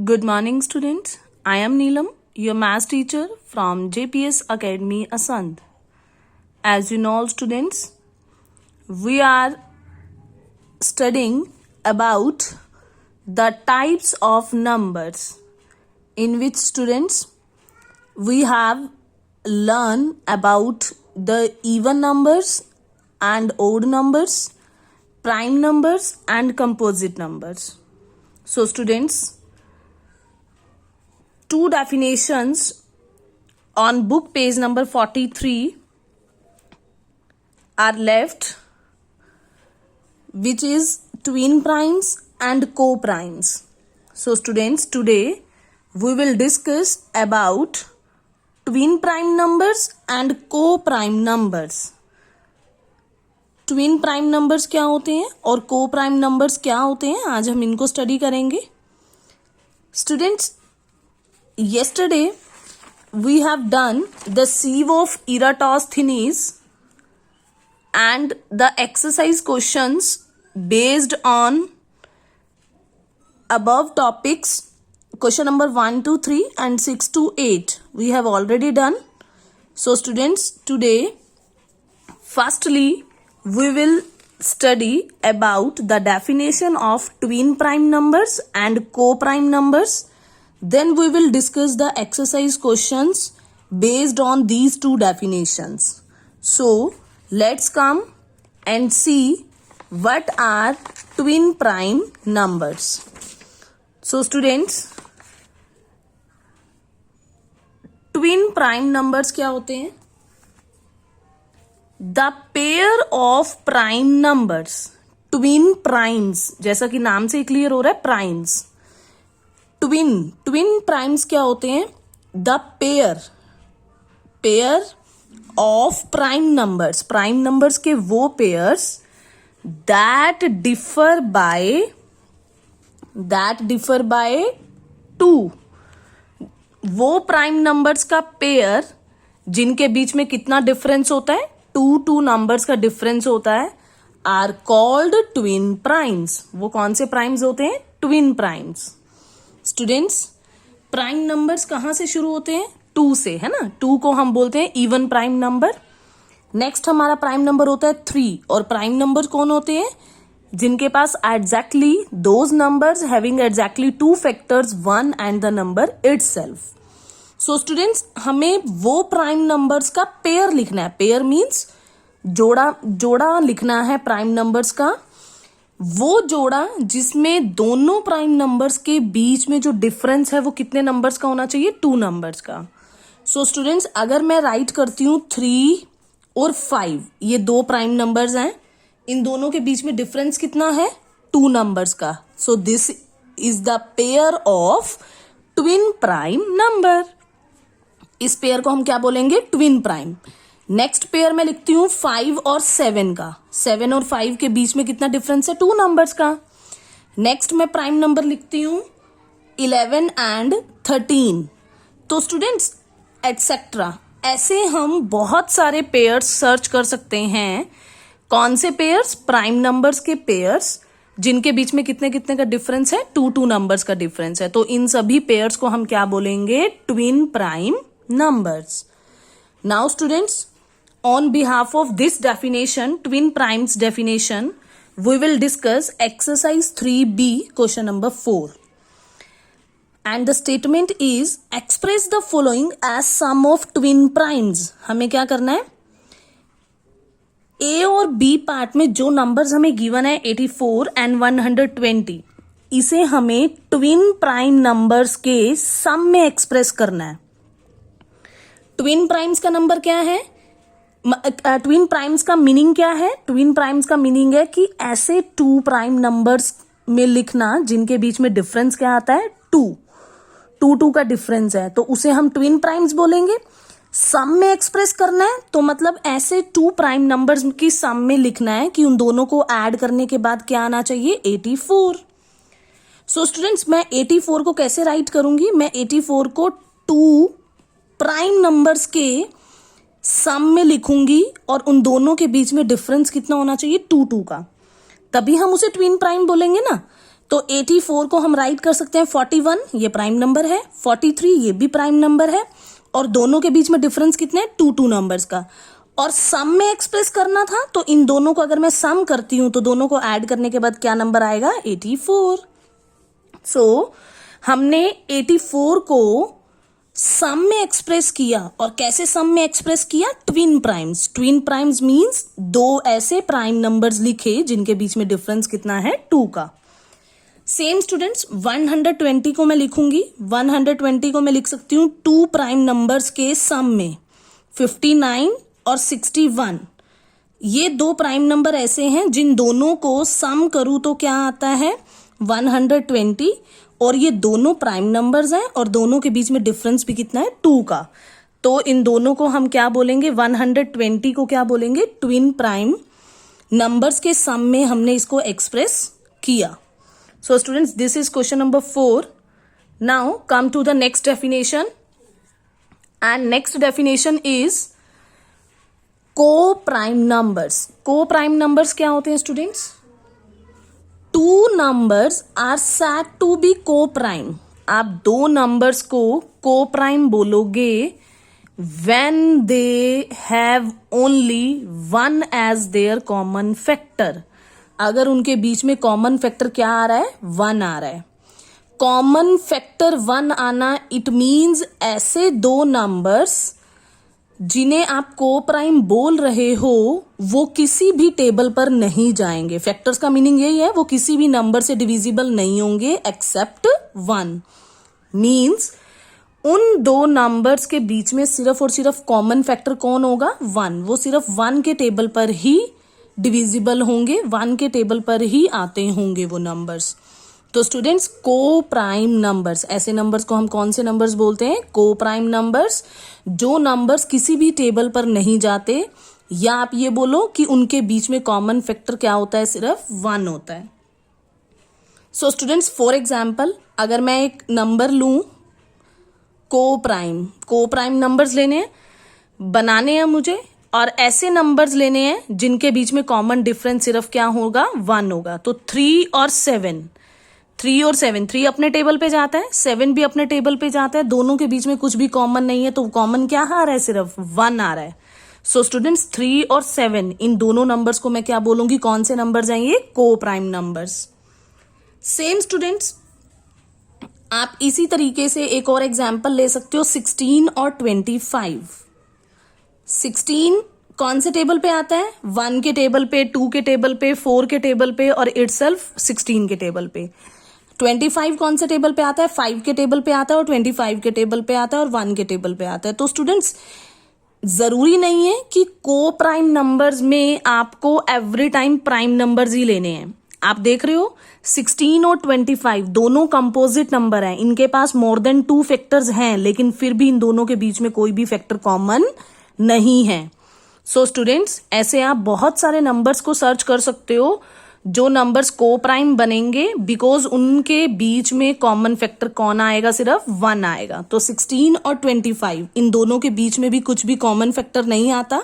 Good morning, students. I am Neelam, your math teacher from JPS Academy, Asand. As you know, students, we are studying about the types of numbers, in which students we have learned about the even numbers and odd numbers, prime numbers and composite numbers. So students, two definitions on book page number 43 are left, which is twin primes and co-primes. So students, today we will discuss about twin prime numbers and co-prime numbers. Twin prime numbers क्या होते हैं और को prime numbers क्या होते हैं, आज हम इनको स्टडी करेंगे. Students, yesterday we have done the sieve of Eratosthenes and the exercise questions based on above topics, question number 1 to 3 and 6 to 8 we have already done. So students, today firstly we will study about the definition of twin prime numbers and co-prime numbers. Then we will discuss the exercise questions based on these two definitions. So let's come and see what are twin prime numbers. So students, twin prime numbers क्या होते हैं? The pair of prime numbers, twin primes, जैसा कि नाम से clear हो रहा है, primes. ट्विन प्राइम्स क्या होते हैं? The pair of prime numbers के वो pairs that differ by two. वो प्राइम नंबर्स का पेयर जिनके बीच में कितना डिफरेंस होता है? टू नंबर्स का डिफरेंस होता है, आर कॉल्ड ट्विन प्राइम्स. वो कौन से प्राइम्स होते हैं? Twin primes. Students, prime numbers कहां से शुरू होते हैं? 2 से, है ना. 2 को हम बोलते हैं इवन प्राइम नंबर. नेक्स्ट हमारा प्राइम नंबर होता है 3. और प्राइम नंबर कौन होते हैं? जिनके पास exactly those numbers having exactly 2 factors 1 and the number itself. So students, हमें वो प्राइम नंबर्स का पेयर लिखना है. पेयर मीन्स जोड़ा लिखना है प्राइम नंबर्स का. वो जोड़ा जिसमें दोनों प्राइम नंबर्स के बीच में जो डिफरेंस है वो कितने नंबर्स का होना चाहिए? 2 नंबर्स का. सो स्टूडेंट्स, अगर मैं राइट करती हूं 3 और 5, ये 2 प्राइम नंबर्स हैं, इन दोनों के बीच में डिफरेंस कितना है? 2 नंबर्स का. So this is the pair of twin prime number. इस पेयर को हम क्या बोलेंगे? Twin prime. नेक्स्ट पेयर में लिखती हूं 5 और 7 का. 7 और 5 के बीच में कितना डिफरेंस है? 2 नंबर्स का. नेक्स्ट मैं प्राइम नंबर लिखती हूं 11 एंड 13. तो स्टूडेंट्स, एटसेट्रा, ऐसे हम बहुत सारे पेयर्स सर्च कर सकते हैं. कौन से पेयर्स? प्राइम नंबर्स के पेयर्स जिनके बीच में कितने कितने का डिफरेंस है? 2 नंबर्स का डिफरेंस है. तो इन सभी पेयर्स को हम क्या बोलेंगे? Twin prime numbers. Now students, on behalf of this definition, twin primes definition, we will discuss exercise 3B, question number 4. And the statement is, express the following as sum of twin primes. हमें क्या करना है? A और B part में जो numbers हमें given है 84 and 120, इसे हमें ट्विन प्राइम नंबर्स के सम में एक्सप्रेस करना है. ट्विन प्राइम्स का नंबर क्या है? ट्विन प्राइम्स का मीनिंग क्या है? ट्विन प्राइम्स का मीनिंग है कि ऐसे 2 प्राइम नंबर्स में लिखना जिनके बीच में डिफरेंस क्या आता है? 2 का डिफरेंस है, तो उसे हम ट्विन प्राइम्स बोलेंगे. सम में एक्सप्रेस करना है तो मतलब ऐसे 2 प्राइम नंबर्स की सम में लिखना है कि उन दोनों को ऐड करने के बाद क्या आना चाहिए? 84. सो स्टूडेंट्स, मैं 84 को कैसे राइट करूंगी? मैं 84 को 2 प्राइम नंबर्स के सम में लिखूंगी और उन दोनों के बीच में डिफरेंस कितना होना चाहिए? 2 का. तभी हम उसे ट्विन प्राइम बोलेंगे ना. तो 84 को हम राइट कर सकते हैं 41, ये प्राइम नंबर है, 43 ये भी प्राइम नंबर है, और दोनों के बीच में डिफरेंस कितने हैं, 2 नंबर्स का। और सम में एक्सप्रेस करना था, तो इन दोनों को अगर मैं सम करती हूं तो दोनों को ऐड करने के बाद क्या नंबर आएगा, 84। सो हमने 84 को सम में एक्सप्रेस किया, और कैसे सम में एक्सप्रेस किया, twin primes. Twin primes means दो ऐसे प्राइम नंबर्स लिखे जिनके बीच में डिफरेंस कितना है, 2 का। सेम स्टूडेंट्स 120 को मैं लिखूंगी, 120 को मैं लिख सकती हूं 2 प्राइम नंबर्स के सम में, 59 और 61। ये 2 प्राइम नंबर ऐसे हैं जिन दोनों को सम करूं तो क्या आता है, 120, और ये दोनों प्राइम नंबर्स हैं और दोनों के बीच में डिफरेंस भी कितना है, 2 का। तो इन दोनों को हम क्या बोलेंगे, 120 को क्या बोलेंगे, ट्विन प्राइम नंबर्स के सम में हमने इसको एक्सप्रेस किया। So students, this is question number 4। Now come to the next definition, and next definition is co prime numbers. Co prime numbers क्या होते हैं students, 2 numbers are said to be co-prime। आप 2 numbers को co-prime बोलोगे when they have only one as their common factor। अगर उनके बीच में common factor क्या आ रहा है, 1 आ रहा है। कॉमन फैक्टर 1 आना, इट मीन्स ऐसे 2 नंबर्स जिन्हें आप को प्राइम बोल रहे हो वो किसी भी टेबल पर नहीं जाएंगे। फैक्टर्स का मीनिंग यही है, वो किसी भी नंबर से डिविजिबल नहीं होंगे एक्सेप्ट 1। मीन्स उन 2 नंबर्स के बीच में सिर्फ और सिर्फ कॉमन फैक्टर कौन होगा, 1। वो सिर्फ 1 के टेबल पर ही डिविजिबल होंगे, 1 के टेबल पर ही आते होंगे वो नंबर्स। तो स्टूडेंट्स, को प्राइम नंबर्स, ऐसे नंबर्स को हम कौन से नंबर्स बोलते हैं, को प्राइम नंबर्स। जो नंबर्स किसी भी टेबल पर नहीं जाते, या आप ये बोलो कि उनके बीच में कॉमन फैक्टर क्या होता है, सिर्फ 1 होता है। सो स्टूडेंट्स, फॉर एग्जाम्पल अगर मैं एक नंबर लूं को प्राइम नंबर्स लेने हैं, बनाने हैं मुझे, और ऐसे नंबर्स लेने हैं जिनके बीच में कॉमन डिफरेंस सिर्फ क्या होगा, 1 होगा। तो 3 और 7, 3 अपने टेबल पे जाता है, 7 भी अपने टेबल पे जाता है, दोनों के बीच में कुछ भी कॉमन नहीं है, तो कॉमन क्या आ रहा है, सिर्फ 1 आ रहा है। सो स्टूडेंट्स, 3 और 7 इन दोनों नंबर्स को मैं क्या बोलूंगी, कौन से नंबर्स हैं ये, को प्राइम नंबर्स। सेम स्टूडेंट्स, आप इसी तरीके से एक और एग्जाम्पल ले सकते हो, 16 और 25। 16 कौन से टेबल पे आता है, 1 के टेबल पे, 2 के टेबल पे, 4 के टेबल पे, और इटसेल्फ 16 के टेबल पे। 25 कौन से टेबल पे आता है, 5 के टेबल पे आता है, और 25 के टेबल पे आता है, और 1 के टेबल पे आता है। तो स्टूडेंट्स, जरूरी नहीं है कि को प्राइम नंबर्स में आपको एवरी टाइम प्राइम नंबर्स ही लेने हैं। आप देख रहे हो 16 और 25 दोनों कंपोजिट नंबर हैं, इनके पास मोर देन 2 फैक्टर्स हैं, लेकिन फिर भी इन दोनों के बीच में कोई भी फैक्टर कॉमन नहीं है। सो स्टूडेंट्स, ऐसे आप बहुत सारे नंबर्स को सर्च कर सकते हो जो नंबर्स को प्राइम बनेंगे, बिकॉज उनके बीच में कॉमन फैक्टर कौन आएगा, सिर्फ 1 आएगा। तो 16 और 25 इन दोनों के बीच में भी कुछ भी कॉमन फैक्टर नहीं आता,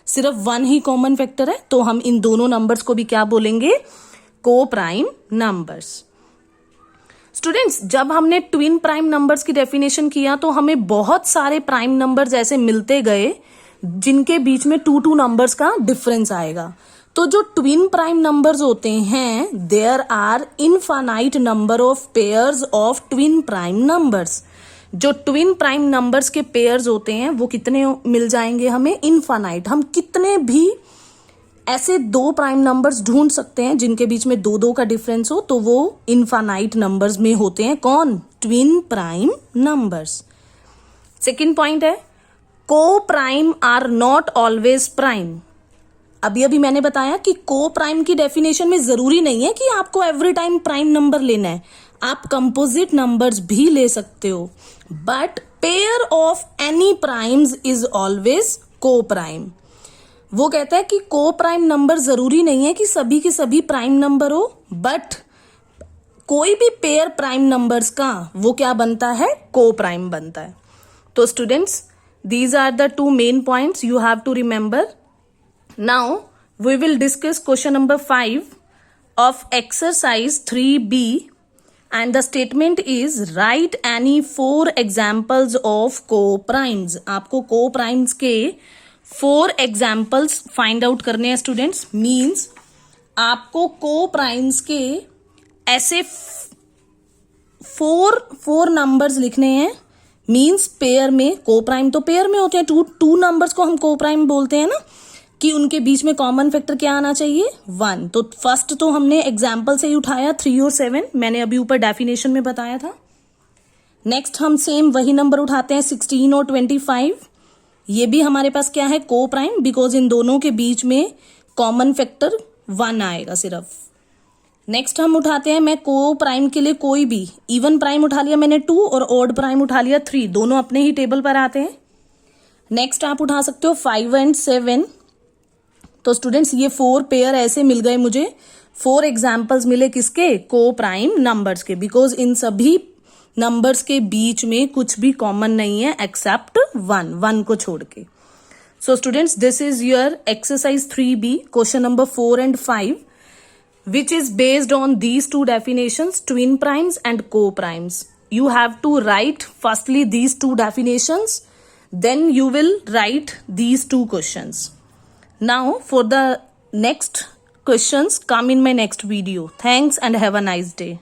सिर्फ 1 ही कॉमन फैक्टर है। तो हम इन दोनों नंबर्स को भी क्या बोलेंगे, को प्राइम नंबर्स। स्टूडेंट्स, जब हमने ट्विन प्राइम नंबर्स की डेफिनेशन किया तो हमें बहुत सारे प्राइम नंबर्स ऐसे मिलते गए जिनके बीच में 2 नंबर्स का डिफरेंस आएगा। तो जो ट्विन प्राइम नंबर्स होते हैं, there are infinite number of pairs of twin prime numbers. जो ट्विन प्राइम नंबर्स के पेयर्स होते हैं वो कितने मिल जाएंगे हमें, इनफाइनाइट। हम कितने भी ऐसे 2 प्राइम नंबर्स ढूंढ सकते हैं जिनके बीच में 2 का डिफरेंस हो, तो वो इनफाइनाइट नंबर्स में होते हैं। कौन, twin prime numbers. Second point है, co prime are not always prime. अभी मैंने बताया कि को प्राइम की डेफिनेशन में जरूरी नहीं है कि आपको एवरी टाइम प्राइम नंबर लेना है, आप कंपोजिट नंबर्स भी ले सकते हो, but pair of any primes is always को प्राइम। वो कहता है कि को प्राइम नंबर जरूरी नहीं है कि सभी के सभी प्राइम नंबर हो, बट कोई भी पेयर प्राइम नंबर्स का वो क्या बनता है, को प्राइम बनता है। तो students, these are the 2 main points you have to remember. Now we will discuss question number 5 of exercise 3B and the statement is write any 4 examples of co-primes. आपको co-primes के 4 examples find out करने हैं students. Means आपको co-primes के ऐसे 4 numbers लिखने हैं. Means pair में, co-prime तो पेयर में होते हैं, टू नंबर्स को हम co-prime बोलते हैं ना, कि उनके बीच में कॉमन फैक्टर क्या आना चाहिए, 1. तो फर्स्ट तो हमने एग्जाम्पल से ही उठाया 3 और 7, मैंने अभी ऊपर डेफिनेशन में बताया था. नेक्स्ट हम सेम वही नंबर उठाते हैं 16 और 25. ये भी हमारे पास क्या है, को प्राइम, बिकॉज इन दोनों के बीच में कॉमन फैक्टर 1 आएगा सिर्फ. नेक्स्ट हम उठाते हैं, मैं को प्राइम के लिए कोई भी इवन प्राइम उठा लिया मैंने 2 और ऑड प्राइम उठा लिया 3, दोनों अपने ही टेबल पर आते हैं. नेक्स्ट आप उठा सकते हो 5 एंड 7. तो स्टूडेंट्स ये 4 पेयर ऐसे मिल गए मुझे, 4 एग्जाम्पल्स मिले किसके, को प्राइम नंबर्स के, बिकॉज इन सभी नंबर्स के बीच में कुछ भी कॉमन नहीं है एक्सेप्ट 1 को छोड़ के. सो students this is your exercise 3B, question number 4 and 5, which is based on these 2 definitions, twin primes and co-primes. You have to write firstly these 2 definitions, then you will write these 2 questions. Now for the next questions come in my next video. Thanks and have a nice day.